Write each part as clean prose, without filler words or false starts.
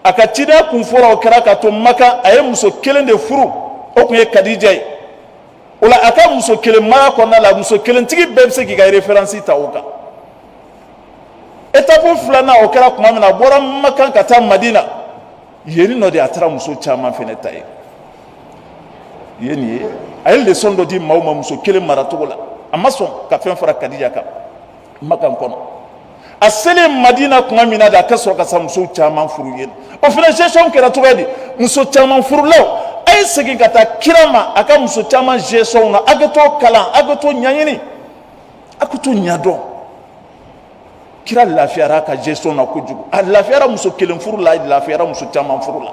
aka cida kun fɔlɔ o kɛra ka to Maka a ye muso kelen de furu o kun ye Kadija ye o la a ka muso kelen mara kɔnɔna la muso kelentigi bɛɛ bɛ se k'i ka référence ta o kan étape filanan o kɛra tuma min na a bɔra Maka ka taa Madina yen nɔ de a taara muso caman fɛnɛ ta ye yen ye a ye leçon dɔ di maaw ma muso kelen mara cogo la a ma sɔn ka fɛn fara Kadija kan Maka kɔnɔ a selen Madina tuma min na de a ka sɔrɔ ka sa muso caman furu yen o fɛnɛ gestion kɛra cogo di muso caman furulaw a ye segin ka taa kira ma a ka muso caman gestion na a ka t'o kalan a ka t'o ɲɛɲini a ka t'o ɲɛdɔn kira lafiyara ka gestion na kojugu a lafiyara muso kelen furu la a lafiyara muso caman furu la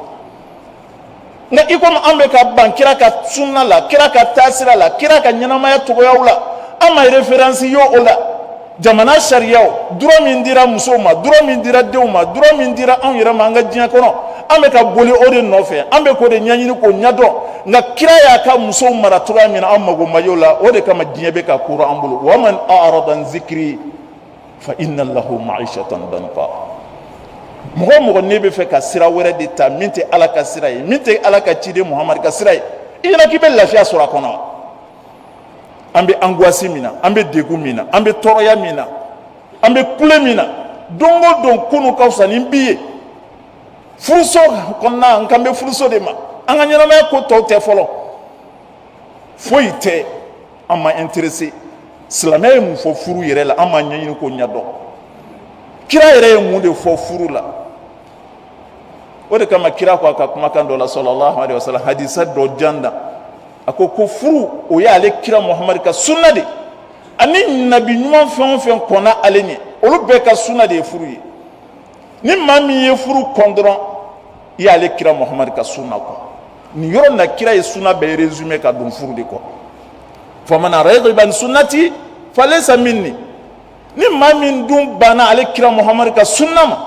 nka i komi an bɛ ka ban kira ka sunna la kira ka taasira la kira ka ɲɛnamaya cogoyaw la an ma référence ye o la jamana sariyaw droit min dira musow ma droit min dira denw ma droit min dira anw yɛrɛ ma an ka diɲɛ kɔnɔ an bɛ ka boli o de nɔfɛ an bɛ k'o de ɲɛɲini k'o ɲɛdɔn nka kira y'a ka musow mara cogoya min na an mago ma ye o la o de kama diɲɛ bɛ ka koro an bolo wa man a'rada an zikri fa inna lahu ma'ishatan danqa mɔgɔ mɔgɔ ne bɛ fɛ ka sira wɛrɛ de ta min tɛ ala ka sira ye min tɛ ala ka ciden Muhamadu ka sira ye i ɲɛna k'i bɛ lafiya sɔrɔ a kɔnɔ wa an bɛ angoisse min na an bɛ degun min na an bɛ tɔɔrɔya min na an bɛ kule min na don o don kunu ka fisa ni bi ye furuso kɔnɔna n kan bɛ furuso de ma an ka ɲɛnamaya ko tɔw tɛ fɔlɔ foyi tɛ an ma intéressé silamɛya ye mun fɔ furu yɛrɛ la an ma ɲɛɲini k'o ɲɛdɔn kira yɛrɛ ye mun de fɔ furu la o de kama kira ko a ka kumakan dɔ la sallallahu alaihi wasallam hadisa dɔ janda a ko furu o y'ale kira Muhamadu ka sunna de ani nabi ɲuman fɛn o fɛn kɔnna ale ɲɛ olu bɛɛ ka sunna de ye furu ye ni maa min ye furu kɔn dɔrɔn i y'ale kira Muhamadu ka sunna kɔ nin yɔrɔ na kira ye sunna bɛɛ résumé ka don furu de kɔ faman raghiba an sunnati falaysa minni ni maa min dun banna ale kira Muhamadu ka sunna ma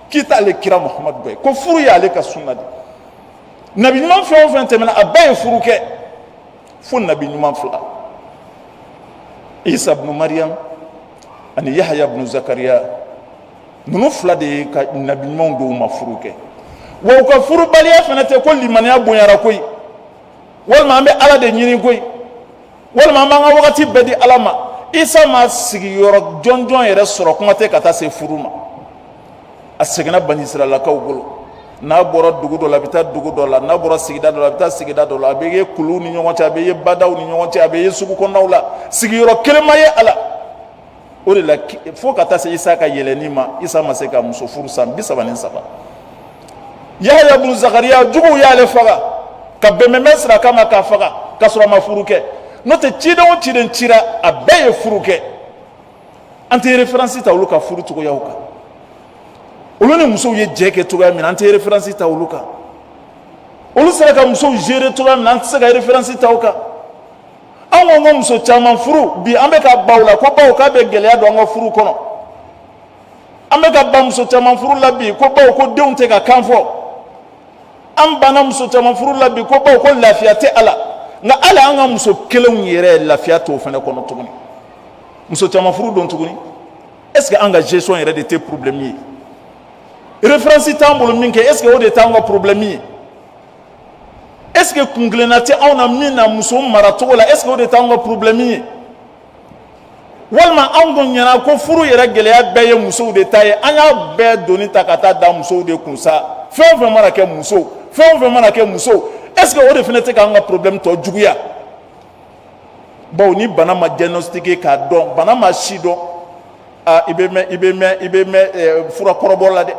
k'i t'ale kira Muhamadu dɔ ye ko furu y'ale ka sunna de nabi ɲuman fɛn o fɛn tɛmɛna a bɛɛ ye furu kɛ fo nabi ɲuman fila Isa ibn Maryam ani Yahya ibn Zakariya ninnu fila de ye ka nabi ɲumanw dɔw ma furu kɛ wa u ka furubaliya fana tɛ ko limaniya bonyara koyi walima an bɛ ala de ɲini koyi walima an b'an ka wagati bɛɛ di ala ma Isa ma sigiyɔrɔ jɔnjɔn yɛrɛ sɔrɔ kuma tɛ ka taa se furu ma a seginna Bani Israilakaw bolo n'a bɔra dugu dɔ la a bɛ taa dugu dɔ la n'a bɔra sigida dɔ la a bɛ taa sigida dɔ la a bɛ ye kuluw ni ɲɔgɔn cɛ a bɛ ye badaw ni ɲɔgɔn cɛ a bɛ ye sugu kɔnɔnaw la sigiyɔrɔ kelen ma ye a la o de la fo ka taa se Isa ka yɛlɛnni ma Isa ma se ka muso furu san 33 Yahya ibn Zakariya juguw y'ale faga ka bɛnbɛnbɛn sira kama k'a faga ka sɔrɔ a ma furu kɛ n'o tɛ ciden o ciden cira a bɛɛ ye furu kɛ an tɛ référence ta olu ka furu cogoyaw kan olu ni musow ye jɛ kɛ cogoya min na an tɛ référence ta olu kan olu sera ka musow gérer cogoya min na an tɛ se ka référence ta o kan an ko ko muso caman furu bi an bɛ ka baw la ko baw k'a bɛ gɛlɛya don an ka furu kɔnɔ an bɛ ka ba muso caman furu la bi ko baw ko denw tɛ ka kan fɔ an banna muso caman furu la bi ko baw ko lafiya tɛ a la nka hali an ka muso kelenw yɛrɛ lafiya t'o fana kɔnɔ tuguni muso caman furu don tuguni est ce que an ka gestion yɛrɛ de tɛ problème ye référence t'an bolo min kɛ est ce que o de t'an ka problème ye est ce que kunkilenna tɛ anw na min na muso mara cogo la est ce que o de t'an ka problème ye walima anw dun ɲɛna ko furu yɛrɛ gɛlɛya bɛɛ ye musow de ta ye an y'a bɛɛ doni ta ka taa da musow de kun sa fɛn o fɛn mana kɛ musow fɛn o fɛn mana kɛ musow est ce que o de fana tɛ k'an ka problème tɔ juguya bawo ni bana ma diagnostiqué k'a dɔn bana ma si dɔn i bɛ mɛn fura kɔrɔbɔ la dɛ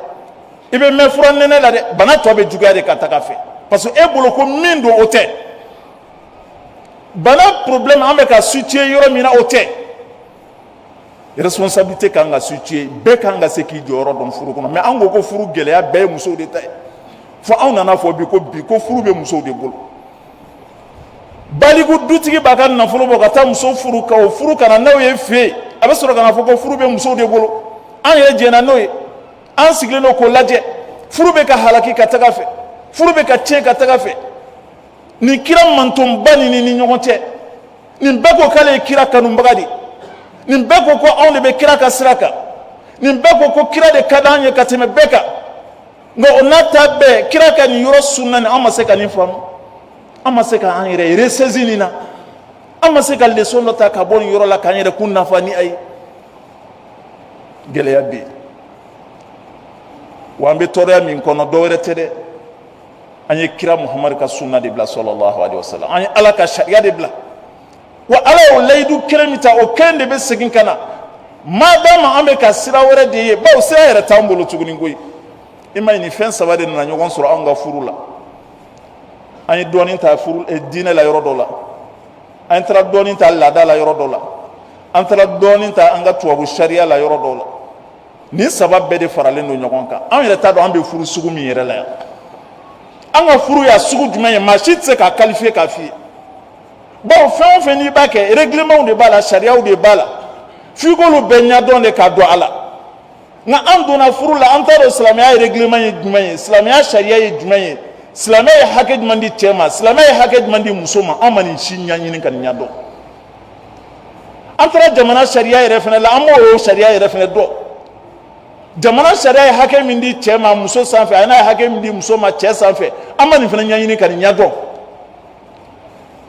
i bɛ mɛn fura nɛnɛ la dɛ bana tɔ bɛ juguya de ka taga fɛ parce que e bolo ko min don o tɛ bana problème an bɛ ka situer yɔrɔ min na o tɛ responsabilité kan ka situer bɛɛ kan ka se k'i jɔyɔrɔ dɔn furu kɔnɔ mais an ko ko furu gɛlɛya bɛɛ ye musow de ta ye fo anw nana fɔ bi ko furu bɛ musow de bolo baliku dutigi b'a ka nafolo bɔ ka taa muso furu ka o furu kana n'aw ye fɛ yen a bɛ sɔrɔ ka na fɔ ko furu bɛ musow de bolo an yɛrɛ jɛnna n'o ye an sigilen don k'o lajɛ furu bɛ ka halaki ka taga fɛ furu bɛ ka tiɲɛ ka taga fɛ nin kira mantonba ni ɲɔgɔn cɛ nin bɛɛ ko k'ale ye kira kanubaga de nin bɛɛ ko ko anw de bɛ kira ka sira kan nin bɛɛ ko ko kira de ka d'an ye ka tɛmɛ bɛɛ kan ngo onata be kira ka ni yoro sunna ni amma se ka ni fam amma se ka an yere resezini na amma se ka leçon ta ka bon yoro la kan yere kunna fani ay gele yabbi wa mbe tore min kono do were tede anye kira muhammad ka sunna de bla sallallahu alaihi wasallam anye ala ka sharia de bla wa ala o laydu kremita o kende be segin kana madama ambe ka sira wore de ye ba o sira yere tambolo tuguni ngoyi ima ni fen sabade na nyogon sura anga furula anye doni ta furul e dina la yoro dola anye tra doni ta la da la yoro dola antara doni ta anga tuwabu sharia la yoro dola ni sabab be de faralen no nyogon ka an yere ta do ambe furu sugu mi yere la ya anga furu ya sugu jumaye machit se ka qualifier ka fi bon fen ni ba ke règlement de bala sharia ou de bala figolo benya don de ka do ala nga an dona furu la antara islamiya règlement ye jumaye islamiya sharia ye jumaye islamiya hakej mandi tema islamiya hakej mandi musoma amani shinya nyini kan nyado antara jamana sharia yere fene la amo o sharia yere fene do jamana sharia hake mindi chema muso sanfe ana hake mindi muso ma che sanfe amani fene nyanyini kan nyado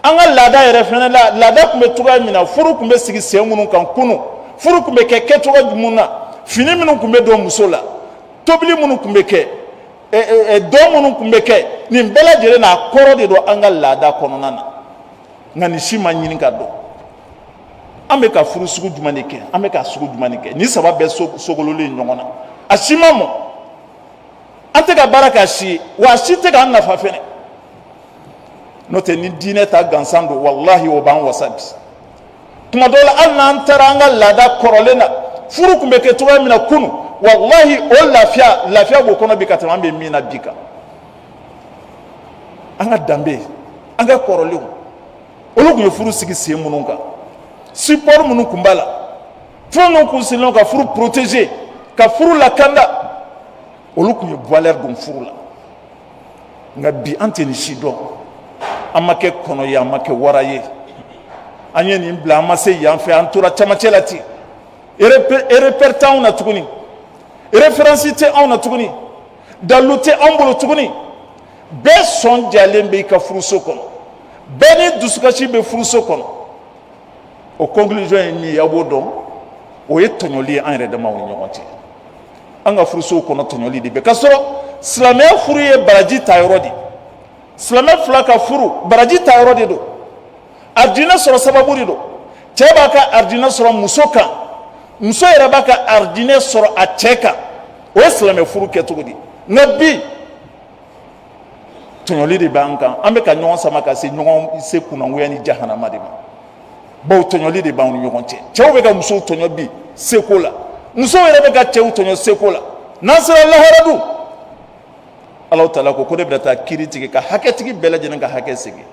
anga lada yere fene la lada kumbe tuga mina furu kumbe sigi semunu kan kunu furu kumbe ke tuga jumuna fini minu kumbe do muso la tobili munu kumbe ke do munu kumbe ke ni mbela jere na koro de do anga lada kono nana ngani shima nyini ka do ambe ka furu sugu jumani ke ambe ka sugu jumani ke ni saba be sogolole nyongona ashimamo ante ka baraka shi wa shi te ka nafa fene note ni dine ta gansando wallahi o ban wasabi kuma dola alna antaranga lada korolena furu kumbe ke tuwa mina kunu wallahi o lafia bo kono bika tamambe mina bika anga dambe anga korole olugu furu sigi semununka support munu kumbala fono kunsilon ka furu protéger ka furu la kanda oluku ye valeur dum furu la nga bi anteni shido amake kono ya amake waraye anye ni mbla amase ya mfe antura chamachelati reperta on atukuni référencité on atukuni dalute ambolo tukuni be son jalembe ka furu sokono beni dusukachi be furu sokono au conclusion ni yabodo o yetonyoli en redama o nyonti anga furuso ko no tonyoli de be kasoro islamé furu ye baraji tayrodi islamé flaka furu baraji tayrodi do ardina soro sababu do cheba ka ardina soro musoka muso yera baka ardina soro acheka o islamé furu ketugudi nabi tonyoli de banka ambe ka nyon sama ka se nyon se kuna nguyani jahannama de bo tonyoli de ba on yonte chew be ga muso tonyo bi sekola muso yere be ga chew tonyo sekola nasra allah radu allah taala ko de brata kiriti ka haketigi bela jena ga hakesigi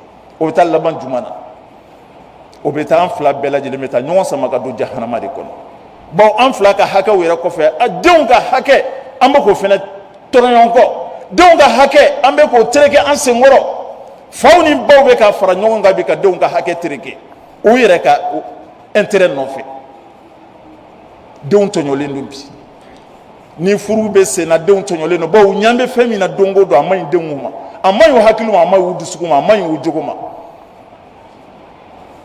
o ta laban jumana o be ta fla bela jena meta nyon sama ga do jahannama de kono bo an fla ka haka wera ko fe adon ga hake ambe ko fena toronyon ko don ga hake ambe ko tereke an sengoro fawni baw be ka fara nyon ga bi ka don ga hake tereke o yere ka intérêt non fait don tonyole ndubi ni furu be se na don tonyole no bo nyambe femi na dongo do amai denwuma amai o hakilu amai o dusukuma amai o jogoma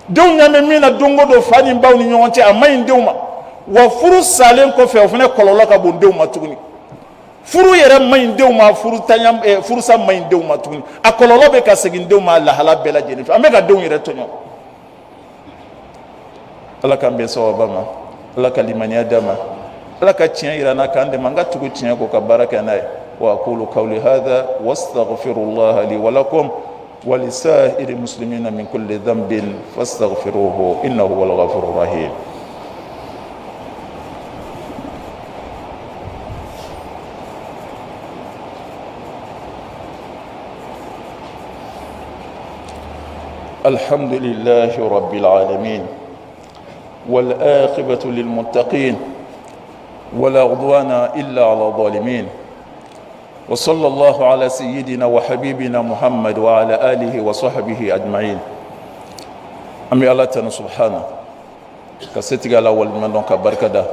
don nyambe mi na dongo do fani baw ni nyonte amai denwuma wa furu salen ko fe ofene kololo ka bon denwuma tuguni furu yere mai denwuma furu tanyam furu sa mai denwuma tuguni akololo be ka segin denwuma la hala bela jeni ameka don yere tonyo Allah kan be sawabama Allah kalimani adama Allah ka tiyan irana kan de manga tugu tiyan ko ka baraka nay wa aqulu qawli hadha wastaghfirullah li wa lakum wa lisa'iril muslimina min kulli dhanbin fastaghfiruhu innahu huwal ghafurur rahim alhamdulillahi rabbil alamin والآخبة للمتقين ولا عدوان إلا على الظالمين وصلى الله على سيدنا وحبيبنا محمد وعلى آله وصحبه أجمعين أمي الله سبحانه كستيغا الأول من دونك بركة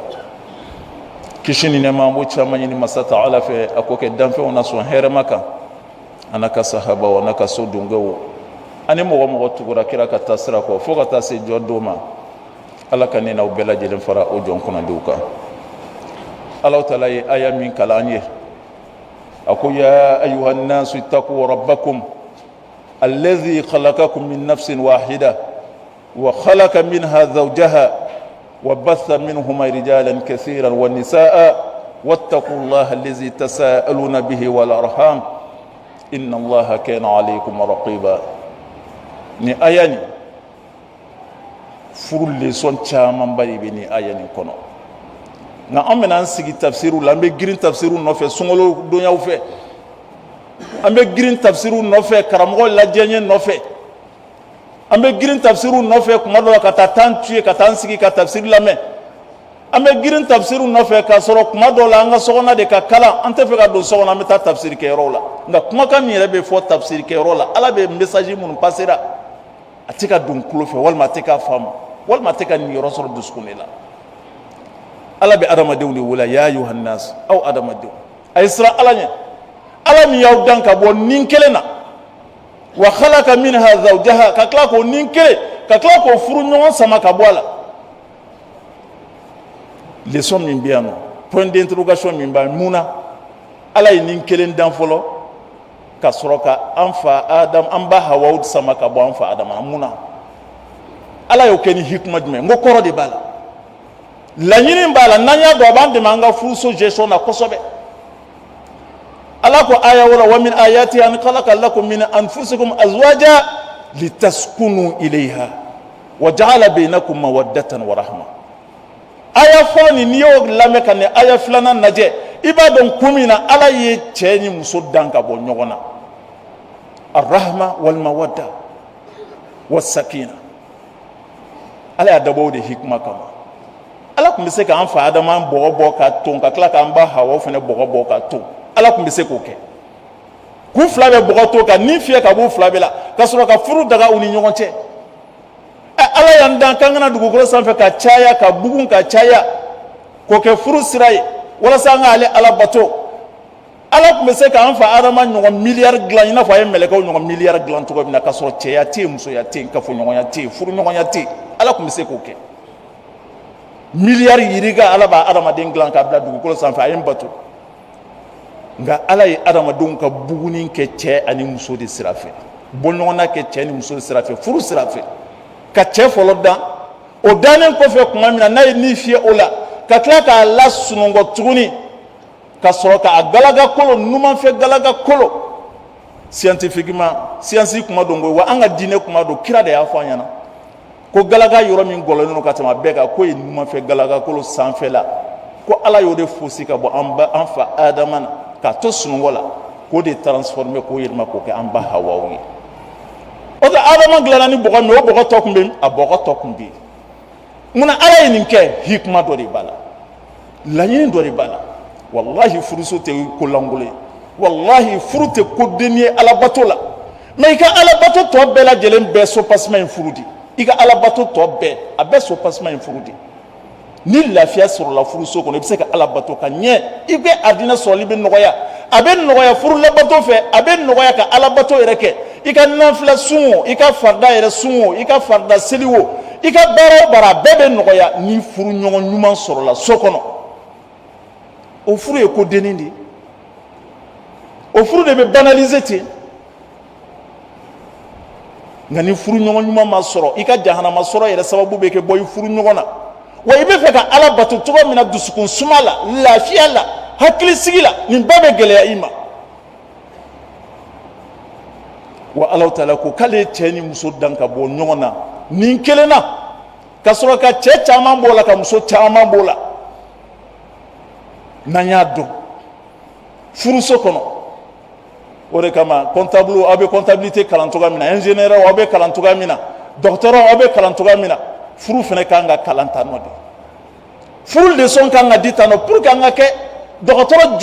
kisi ni nɛɛma an b'o caman ɲini masa taala fɛ a k'o kɛ danfɛnw na sɔn hɛrɛma kan a n'a ka sahabaw a n'a ka so donkew ani mɔgɔ mɔgɔ tugura kira ka taa sira kɔ fo ka taa se jɔ don ma ala ka ne n'aw bɛɛ lajɛlen fara o jɔn kunnandiw kan ala taala ye aya min kalan an ye a ko ya ayuha nnasu ittaqu rabbakum alladhi khalaqakum min nafsin wahida wa khalaqa minha zawjaha وبث منهما رجالا كثيرا والنساء واتقوا الله الذي تساءلون به والأرحام إن الله كان عليكم رقيبا ni aya ni furu leçon caman ba de bɛ ni aya ni kɔnɔ nka an bɛna an sigi tafsiru la an bɛ girin tafsiru nɔfɛ sunkalo donyaw fɛ an bɛ girin tafsiru nɔfɛ karamɔgɔ lajɛɲɛ nɔfɛ an bɛ girin tafsiru nɔfɛ kuma dɔ la ka taa tan tuye ka taa an sigi ka tafsiri lamɛn an bɛ girin tafsiru nɔfɛ k'a sɔrɔ kuma dɔ la an ka sokɔnɔ de ka kalan an tɛ fɛ ka don sokɔnɔ an bɛ taa tafsiri kɛyɔrɔw la nka kumakan min yɛrɛ bɛ fɔ tafsiri kɛyɔrɔ la ala bɛ message minnu passera a tɛ ka don tulo fɛ walima a tɛ k'a faamu walima a tɛ ka niyɔrɔ sɔrɔ dusukun de la ala bɛ adamadenw de wele ya ayuha nnas aw adamadenw a ye siran ala ɲɛ ala min y'aw dan ka bɔ nin kelen na wa khalaqa minha zawjaha ka tila k'o nin kelen ka tila k'o furu ɲɔgɔn sama ka bɔ a la leçon min bɛ yan nɔ point d'interrogation min b'a mun na ala ye nin kelen dan fɔlɔ ka sɔrɔ ka an fa adam an ba hawaw sama ka bɔ an fa adama mun na ala y'o kɛ ni hikima jumɛn n ko kɔrɔ de b'a la laɲini b'a la n'an y'a dɔn a b'an dɛmɛ an ka furuso gestion na kosɛbɛ ala ko aya wala wa min ayati an khalaqa lakum min anfusikum azwaja litaskunu ilayha wa ja'ala bainakum mawaddatan wa rahma aya fɔlɔ ni n'i y'o lamɛn ka nin aya filanan lajɛ i b'a dɔn kun min na ala ye cɛ ni muso dan ka bɔ ɲɔgɔn na arrahma wal mawadda was sakina ala y'a dabɔ o de hikima kama ala tun bɛ se k'an fa adama bɔgɔ bɔ ka ton ka tila k'an ba hawa fana bɔgɔ bɔ ka ton ala tun bɛ se k'o kɛ kun fila bɛ bɔgɔ to kan ni fiyɛ ka b'u fila bɛɛ la ka sɔrɔ ka furu daga u ni ɲɔgɔn cɛ ala y'an dan k'an kana dugukolo sanfɛ ka caya ka bugun ka caya k'o kɛ furu sira ye walasa an k'ale ala bato ala tun bɛ se k'an fa adama ɲɔgɔn miliyari dilan i n'a fɔ a ye mɛlɛkɛw ɲɔgɔn miliyari dilan cogo min na ka sɔrɔ cɛya tɛ yen musoya tɛ yen kafoɲɔgɔnya tɛ yen furuɲɔgɔnya tɛ yen ala tun bɛ se k'o kɛ miliyari yirika ala b'a adamaden dilan k'a bila dugukolo sanfɛ a ye n bato nka ala ye adamadenw ka buguni kɛ cɛ ani muso de sira fɛ bɔɲɔgɔnna kɛ cɛ ni muso de sira fɛ furu sira fɛ ka cɛ fɔlɔ dan o dannen kɔfɛ tuma min na n'a ye ni fiyɛ o la ka tila k'a lasunɔgɔ tuguni ka sɔrɔ k'a galaga kolo numanfɛ galaga kolo scientifiquement science kuma don koyi wa an ka diinɛ kuma don kira de y'a fɔ an ɲɛna ko galaga yɔrɔ min gɔlɔlen don ka tɛmɛ a bɛɛ kan k'o ye numanfɛ galaga kolo sanfɛla ko ala y'o de fosi ka bɔ an fa adama na k'a to sunɔgɔ la k'o de transformer k'o yɛlɛma k'o kɛ an ba hawaw ye o tɛ adama dilanna ni bɔgɔ min o bɔgɔ tɔ tun bɛ yen a bɔgɔ tɔ tun bɛ yen munna ala ye nin kɛ hikima dɔ de b'a la laɲini dɔ de b'a la wallahi furuso tɛ ko lankolon ye wallahi furu tɛ ko denni ye alabato la mais i ka alabato tɔ bɛɛ lajɛlen bɛɛ sopasima in furu di i ka alabato tɔ bɛɛ a bɛɛ sopasima in furu di ni lafiya sɔrɔla furuso kɔnɔ i bɛ se ka alabato ka ɲɛ i bɛ adinɛ sɔrɔli bɛ nɔgɔya a bɛ nɔgɔya furu labato fɛ a bɛ nɔgɔya ka alabato yɛrɛ kɛ i ka nafila sun o i ka farida yɛrɛ sun o i ka farida seli o i ka baara o baara a bɛɛ bɛ nɔgɔya ni furu ɲɔgɔn ɲuman sɔrɔla so kɔnɔ o furu ye ko denni de ye o furu de bɛ banaliser ten nka ni furu ɲɔgɔn ɲuman ma sɔrɔ i ka jahanama sɔrɔ yɛrɛ sababu bɛ kɛ bɔ i furu ɲɔgɔn na wa i bɛ fɛ ka ala bato cogo min na dusukun suma la lafiya la hakili sigi la nin bɛɛ bɛ gɛlɛya i ma wa ala taala ko k'ale ye cɛ ni muso dan ka bɔ ɲɔgɔn na nin kelen na ka sɔrɔ ka cɛ caman b'o la ka muso caman b'o la n'an y'a dɔn furuso kɔnɔ o de kama comptable aw bɛ comptabilité kalan cogoya min na ingénieur aw bɛ kalan cogoya min na docteur aw bɛ kalan cogoya min na furu fana kan ka kalan tan nɔ de furu leçon kan ka di tan nɔ pour que an ka kɛ dɔgɔtɔrɔ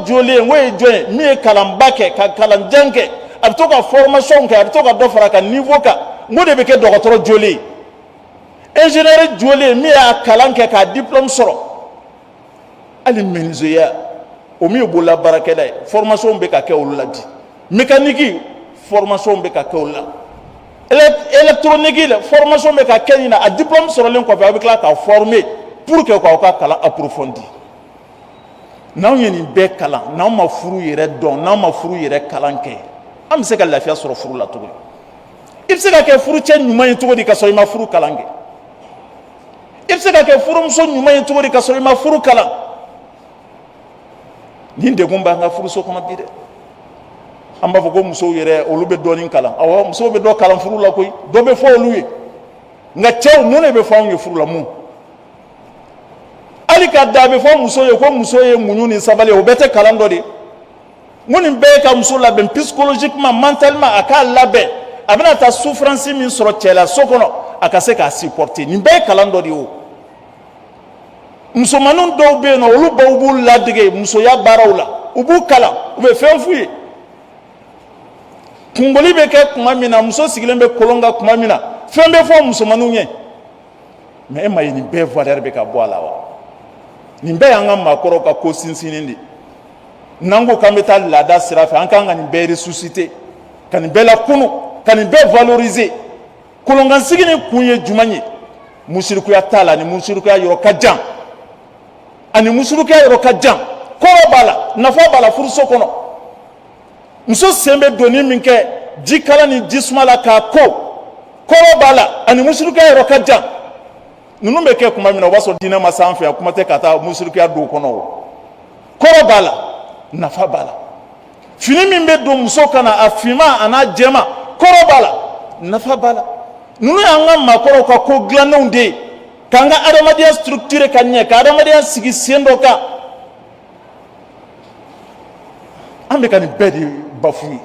jolen o ye jɔn ye min ye kalanba kɛ ka kalanjan kɛ a bɛ to ka formation kɛ a bɛ to ka dɔ fara a ka niveau kan n ko de bɛ kɛ dɔgɔtɔrɔ jolen ye ingénieur jolen min y'a kalan kɛ k'a diplôme sɔrɔ ali menuisier o mi bolola baarakɛla ye formation bɛ ka kɛ olu la di mécanique formation bɛ ka kɛ olu la électronique la formation bɛ ka kɛ nin na a diplôme sɔrɔlen kɔfɛ a bɛ tila ka former pour que k'aw ka kalan approfondi n'anw ye nin bɛɛ kalan n'anw ma furu yɛrɛ dɔn n'anw ma furu yɛrɛ kalan kɛ an bɛ se ka lafiya sɔrɔ furu la cogo di i bɛ se ka kɛ furucɛ ɲuman ye cogo di ka sɔrɔ i ma furu kalan kɛ i bɛ se ka kɛ furumuso ɲuman ye cogo di ka sɔrɔ i ma furu kalan nin degun b'an ka furuso kɔnɔ bi dɛ an b'a fɔ ko musow yɛrɛ olu bɛ dɔɔnin kalan awɔ musow bɛ dɔ kalan furu la koyi dɔ bɛ fɔ olu ye nka cɛw mun de bɛ fɔ anw ye furu la mun hali ka da a bɛ fɔ muso ye ko muso ye muɲu ni sabali ye o bɛɛ tɛ kalan dɔ de n ko nin bɛɛ ye ka muso labɛn psychologiquement mentalement a k'a labɛn a bɛna taa souffrance min sɔrɔ cɛ la so kɔnɔ a ka se k'a supporter nin bɛɛ ye kalan dɔ de ye o musomaninw dɔw bɛ yen nɔ olu baw b'u ladege musoya baaraw la u b'u kalan u bɛ fɛn f'u ye kungoli bɛ kɛ tuma min na muso sigilen bɛ kolon kan tuma min na fɛn bɛ fɔ musomaninw ye mais e ma ye nin bɛɛ valeur bɛ ka bɔ a la wa nin bɛɛ y'an ka maakɔrɔw ka ko sinsinni de n'an ko k'an bɛ taa laada sira fɛ an kan ka nin bɛɛ ressusciter ka nin bɛɛ lakunu ka nin bɛɛ valoriser kolonkansigi ni kun ye jumɛn ye musirikuya t'a la ni musirikuya yɔrɔ ka jan ani musirikuya yɔrɔ ka jan kɔrɔ b'a la nafa b'a la furuso kɔnɔ muso sen bɛ donni min kɛ ji kala ni ji suma la k'a ko kɔrɔ b'a la ani musirikuya yɔrɔ ka jan ninnu bɛ kɛ kuma min na o b'a sɔrɔ diinɛ ma s'an fɛ yan kuma tɛ ka taa musirikuya don kɔnɔ o kɔrɔ b'a la nafa b'a la fini min bɛ don muso kan na a finman a n'a jɛman kɔrɔ b'a la nafa b'a la ninnu y'an ka maakɔrɔw ka ko dilannenw de ye k'an ka adamadenya structure ka ɲɛ ka adamadenya sigi sen dɔ kan an bɛ ka nin bɛɛ de bafuye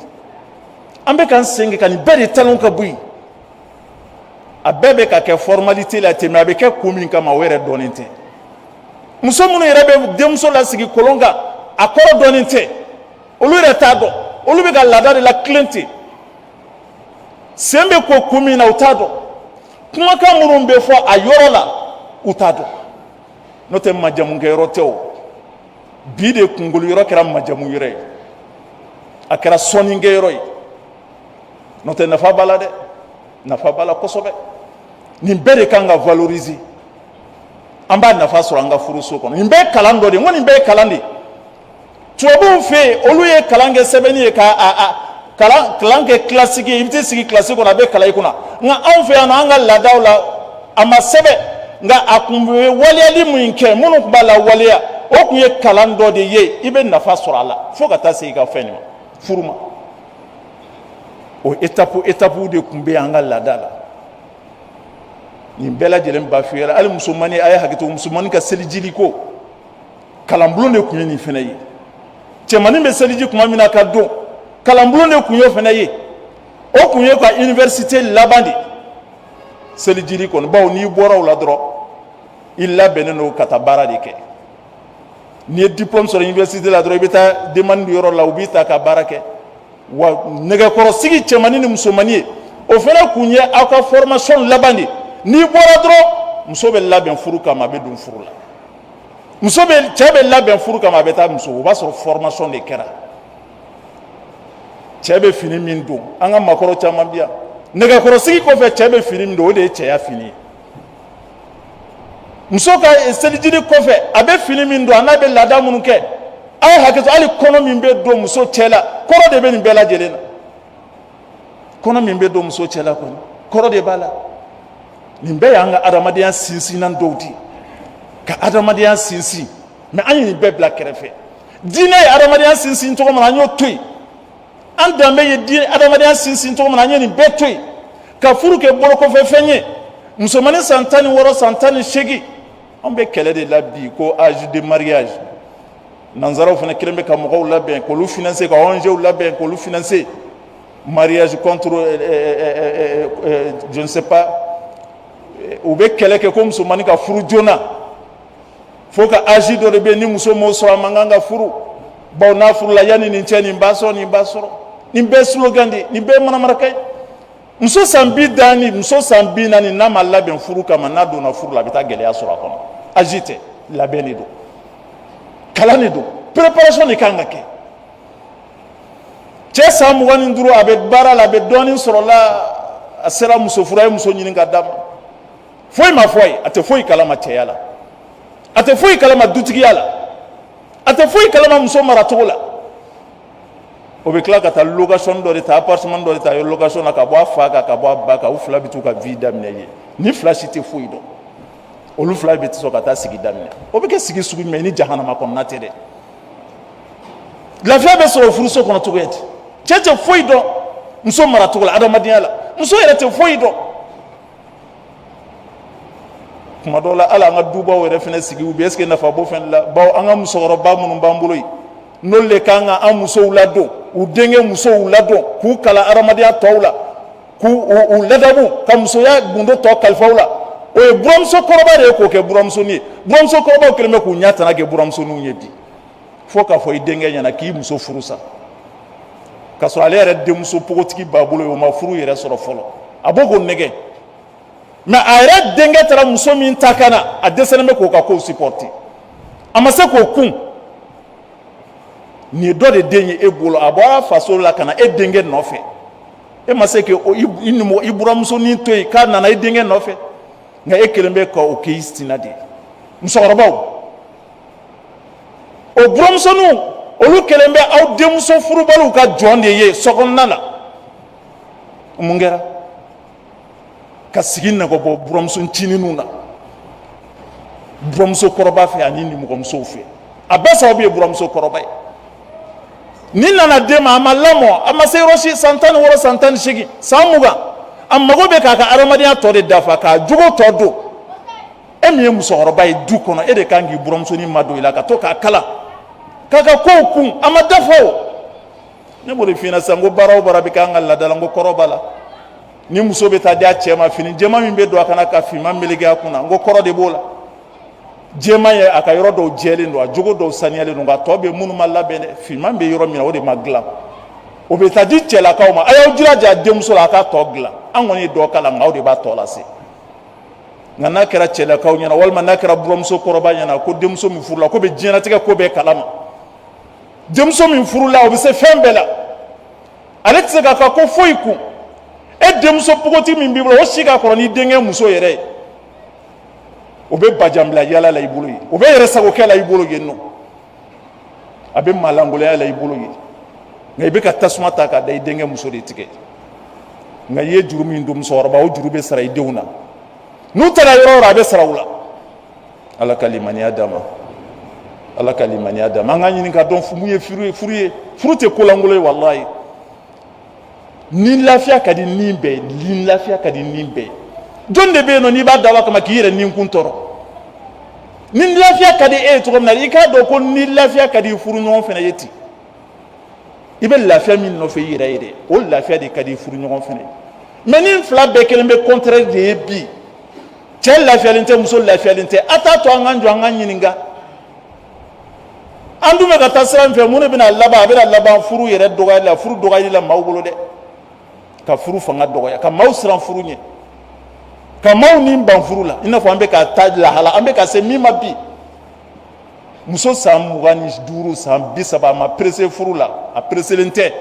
an bɛ k'an sen kɛ ka nin bɛɛ de talon ka bɔ yen a bɛɛ bɛ ka kɛ formalité la ten mais a bɛ kɛ kun min kama o yɛrɛ dɔnnen tɛ muso minnu yɛrɛ bɛ denmuso lasigi kolon kan a kɔrɔ dɔnnen tɛ olu yɛrɛ t'a dɔn olu bɛ ka laada de la tilen ten sen bɛ ko kun min na u t'a dɔn kumakan minnu bɛ fɔ a yɔrɔ la u t'a dɔn n'o tɛ majamukɛ yɔrɔ tɛ o bi de kunkolo yɔrɔ kɛra majamu yɔrɔ ye a kɛra sɔnnikɛ yɔrɔ ye n'o tɛ nafa b'a la dɛ nafa b'a la kosɛbɛ nin bɛɛ de kan ka valoriser an b'a nafa sɔrɔ an ka furuso kɔnɔ nin bɛɛ ye kalan dɔ de ye n ko nin bɛɛ ye kalan de ye tubabuw fɛ yen olu ye kalan kɛ sɛbɛnni ye kalan kɛ classique ye i bɛ t'i sigi classe kɔnɔ a bɛ kalan i kunna nka anw fɛ yan nɔ an ka laadaw la a ma sɛbɛn nka a tun bɛ waleyali min kɛ minnu tun b'a la waleya o tun ye kalan dɔ de ye i bɛ nafa sɔrɔ a la fo ka taa se i ka fɛn ma furu ma o étape de tun bɛ an ka laada la nin bɛɛ lajɛlen bafuyera hali musomanni a ye hakɛ to musomanni ka selijili ko kalanbulon de tun ye nin fana ye cɛmannin bɛ seliji tuma min na ka don kalanbulon de tun y'o fana ye o tun ye ka université laban de selijili kɔni bawo n'i bɔra o la dɔrɔn i labɛnnen don ka taa baara de kɛ n'i ye diplôme sɔrɔ université la dɔrɔn i bɛ taa demande yɔrɔ la u b'i ta ka baara kɛ wa nɛgɛkɔrɔsigi cɛmannin ni musomannin ye o fana tun ye aw ka formation laban de n'i bɔra dɔrɔn muso bɛ labɛn furu kama a bɛ don furu la cɛ bɛ labɛn furu kama a bɛ taa muso o b'a sɔrɔ formation de kɛra cɛ bɛ fini min don an ka maakɔrɔ caman bɛ yan nɛgɛkɔrɔsigi kɔfɛ cɛ bɛ fini min don o de ye cɛya fini ye muso ka selijili kɔfɛ a bɛ fini min don a n'a bɛ laada minnu kɛ a ye hakɛ to hali kɔnɔ min bɛ don muso cɛ la kɔrɔ de bɛ nin bɛɛ lajɛlen na kɔnɔ min bɛ don muso cɛ la kɔni kɔrɔ de b'a la nin bɛɛ y'an ka adamadenya sinsinna dɔw di ka adamadenya sinsin mais an ye nin bɛɛ bila kɛrɛfɛ diinɛ ye adamadenya sinsin cogo min na an y'o to yen an danbe ye adamadenya sinsin cogo min na an ye nin bɛɛ to yen ka furu kɛ bolokɔfɛ fɛn ye musomanin san 16 san 18 an bɛ kɛlɛ de la bi ko âge de mariage nanzaraw fana kelen bɛ ka mɔgɔw labɛn k'olu financer ka ONGw labɛn k'olu financer mariage contre je ne sais pas u bɛ kɛlɛ kɛ ko musomanin ka furu joona fo ka âge dɔ de bɛ yen ni muso m'o sɔrɔ a man kan ka furu bawo n'a furula yanni nin cɛ nin b'a sɔrɔ nin b'a sɔrɔ nin bɛɛ slogan de nin bɛɛ manamanakan ye muso san 40 muso san 40 n'a ma labɛn furu kama n'a donna furu la a bɛ taa gɛlɛya sɔrɔ a kɔnɔ âge tɛ labɛn de don kalan de don préparation de kan ka kɛ cɛ san 25 a bɛ baara la a bɛ dɔɔnin sɔrɔ la a sera muso furu a ye muso ɲini ka d'a ma foyi ma fɔ a ye a tɛ foyi kalama cɛya la a tɛ foyi kalama dutigiya la a tɛ foyi kalama muso maracogo la o bɛ tila ka taa location dɔ de ta appartement dɔ de ta a ye location na ka bɔ a fa kan ka bɔ a ba kan u fila bɛ t'u ka vie daminɛ ye ni fila si tɛ foyi dɔn olu fila bɛ sɔn ka taa sigi daminɛ o bɛ kɛ sigi sugu jumɛn ni jahanama kɔnɔna tɛ dɛ lafiya bɛ sɔrɔ furuso kɔnɔ cogoya di cɛ tɛ foyi dɔn muso maracogo la adamadenya la muso yɛrɛ tɛ foyi dɔn kuma dɔw la hali an ka dubaw yɛrɛ fana sigi u bɛ est ce que nafa b'o fana la bawo an ka musokɔrɔba minnu b'an bolo yen n'olu de kan ka an musow ladon u denkɛ musow ladon k'u kalan adamadenya tɔw la k'u ladamu ka musoya gundo tɔ kalifaw la o ye buramuso kɔrɔba de ye k'o kɛ buramusonin ye buramuso kɔrɔbaw kɛlen bɛ k'u ɲɛ tana kɛ buramusoninw ye bi fo k'a fɔ i denkɛ ɲɛna k'i muso furu sa k'a sɔrɔ ale yɛrɛ denmuso pogotigi b'a bolo yen o ma furu yɛrɛ sɔrɔ fɔlɔ a b'o k'o nɛgɛ mais a yɛrɛ denkɛ taara muso min ta ka na a dɛsɛlen bɛ k'o ka kow supporter a ma se k'o kun nin ye dɔ de den ye e bolo a bɔra faso la ka na e denkɛ nɔfɛ e ma se k'i buramusonin to yen k'a nana e denkɛ nɔfɛ nka e kelen bɛ ka o k'i sina de ye musokɔrɔbaw o buramusoninw olu kelen bɛ aw denmuso furubaliw ka jɔn de ye sokɔnɔna la mun kɛra ka sigi nɛgɛbɔ buramuso ncinininw na buramuso kɔrɔba fɛ ani nimɔgɔmusow fɛ a bɛɛ sababu ye buramuso kɔrɔba ye ni nana den ma a ma lamɔ a ma se yɔrɔ si san 16 san 18 san 20 a mago bɛ k'a ka adamadenya tɔ de dafa k'a jogo tɔ don e min ye musokɔrɔba ye du kɔnɔ e de kan k'i buramusonin madon i la ka to k'a kalan k'a ka kow kun a ma dafa o ne b'o de f'i ɲɛna sisan ko baara o baara bɛ k'an ka laada la n ko kɔrɔ b'a la ni muso bɛ taa di a cɛ ma fini jɛman min bɛ don a kana ka finman meleke a kunna n ko kɔrɔ de b'o la jɛman ye a ka yɔrɔ dɔw jɛlen don a jogo dɔw saniyalen don nka tɔ bɛ minnu ma labɛn dɛ finman bɛ yɔrɔ min na o de ma dilan o bɛ taa di cɛlakaw ma a y'aw jilaja denmuso la a k'a tɔ dilan an kɔni ye dɔ kalan nka aw de b'a tɔ lase nka n'a kɛra cɛlakaw ɲɛna walima n'a kɛra buramuso kɔrɔba ɲɛna ko denmuso min furula ko bɛ diɲɛlatigɛ ko bɛɛ kalama denmuso min furula o bɛ se fɛn bɛɛ la ale tɛ se k'a fɔ ko foyi kun e denmuso pogotigi min b'i bolo o si ka kɔrɔ ni denkɛ muso yɛrɛ ye o bɛ bajanbila yala la i bolo ye o bɛ yɛrɛ sagokɛ la i bolo yen nɔ a bɛ malangoloya la i bolo ye nka i bɛ ka tasuma ta k'a da i denkɛ muso de tigɛ nka i ye juru min don musokɔrɔba o juru bɛ sara i denw na n'u taara yɔrɔ o yɔrɔ a bɛ sara u la ala ka limaniya d'a ma ala ka limaniya d'a ma an k'a ɲini k'a dɔn mun ye furu ye furu tɛ kolangolo ye walayi ni lafiya ka di ni bɛɛ ni lafiya ka di ni bɛɛ jɔn de bɛ yen nɔ n'i b'a dabɔ a kama k'i yɛrɛ ninkun tɔɔrɔ ni lafiya ka di e ye cogo min na i k'a dɔn ko ni lafiya ka di furuɲɔgɔn fana ye ten i bɛ lafiya min nɔfɛ i yɛrɛ ye dɛ o lafiya de ka di furuɲɔgɔn fana ye mais ni fila bɛɛ kelen bɛ contraire de ye bi cɛ lafiyalen tɛ muso lafiyalen tɛ a t'a to an k'an jɔ an k'an ɲininka an dun bɛ ka taa sira min fɛ mun de bɛna laban a bɛna laban furu yɛrɛ dɔgɔyali la furu dɔgɔyali la maaw bolo dɛ ka furu fanga dɔgɔya ka maaw siran furu ɲɛ ka maaw ni ban furu la i n'a fɔ an bɛ ka taa lahala an bɛ ka se min ma bi muso san 25 san 30 a ma pressé furu la a presselen tɛ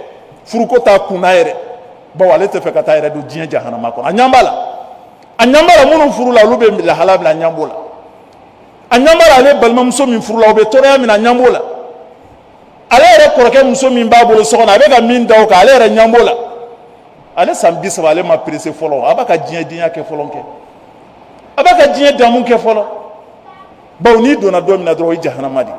furuko t'a kunna yɛrɛ bawo ale tɛ fɛ ka taa yɛrɛ don diɲɛ jahanama kɔnɔ a ɲɛ b'a la minnu furu la olu bɛ lahala bila a ɲɛ b'o la a ɲɛ b'a la ale balimamuso min furu la o bɛ tɔɔrɔya min na a ɲɛ b'o la ale yɛrɛ kɔrɔkɛ muso min b'a bolo so kɔnɔ a bɛ ka min da o kan ale yɛrɛ ɲɛ b'o la ale san 30 ale ma pressé fɔlɔ a b'a ka diɲɛdenya kɛ fɔlɔ kɛ a b'a ka diɲɛ damu kɛ fɔlɔ bawo n'i donna don min na dɔrɔn o ye jahanama de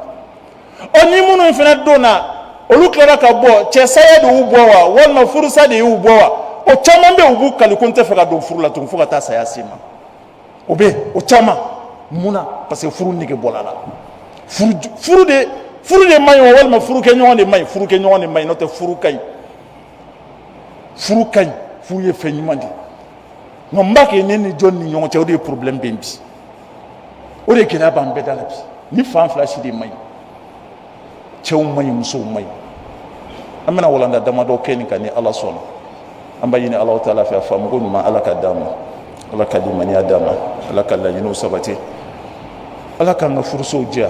ɔ ni minnu fana donna olu tilara ka bɔ cɛ saya de y'u bɔ wa walima furusa de y'u bɔ wa o caman bɛ u b'u kali ko n tɛ fɛ ka don furu la tugun fo ka taa saya se ma o bɛ o caman munna parce que furu nege bɔra la furu de man ɲi wa walima furukɛɲɔgɔn de man ɲi furukɛɲɔgɔn de man ɲi n'o tɛ furu ka ɲi furu ye fɛn ɲuman de nka n b'a kɛ ne ni jɔn ni ɲɔgɔn cɛ o de ye problème bɛ yen bi o de gɛlɛya b'an bɛɛ da la bi ni fan fila si de man ɲi cɛw man ɲi musow man ɲi an bɛna walanda damadɔ kɛ nin kan ni ala sɔnna an b'a ɲini Alahu Taala fɛ a faamuko ɲuman ala ka d'a ma ala ka limaniya d'a ma ala ka laɲiniw sabati ala k'an ka furusow diya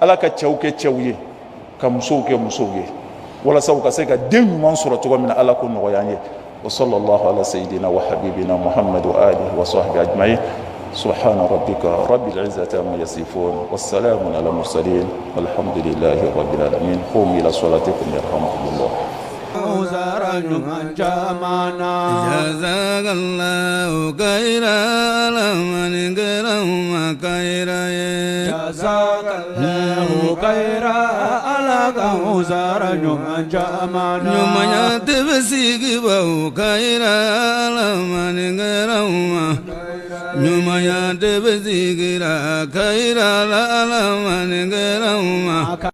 ala ka cɛw kɛ cɛw ye ka musow kɛ musow ye walasa u ka se ka den ɲuman sɔrɔ cogo min na ala k'o nɔgɔya an ye wa sallallahu ala sayidina wa habibina muhammad wa alihi wa sahbihi ajma'in سبحان ربك رب العزة عما يصفون والسلام على المرسلين والحمد لله رب العالمين قوموا إلى صلاتكم يرحمكم الله جزاك الله خيرا لمن كرم خيرا جزاك الله خيرا على كوزار من جامانا من يتبسيك بو خيرا لمن كرم نما يا دبزيغرا خيرا لا من غيرما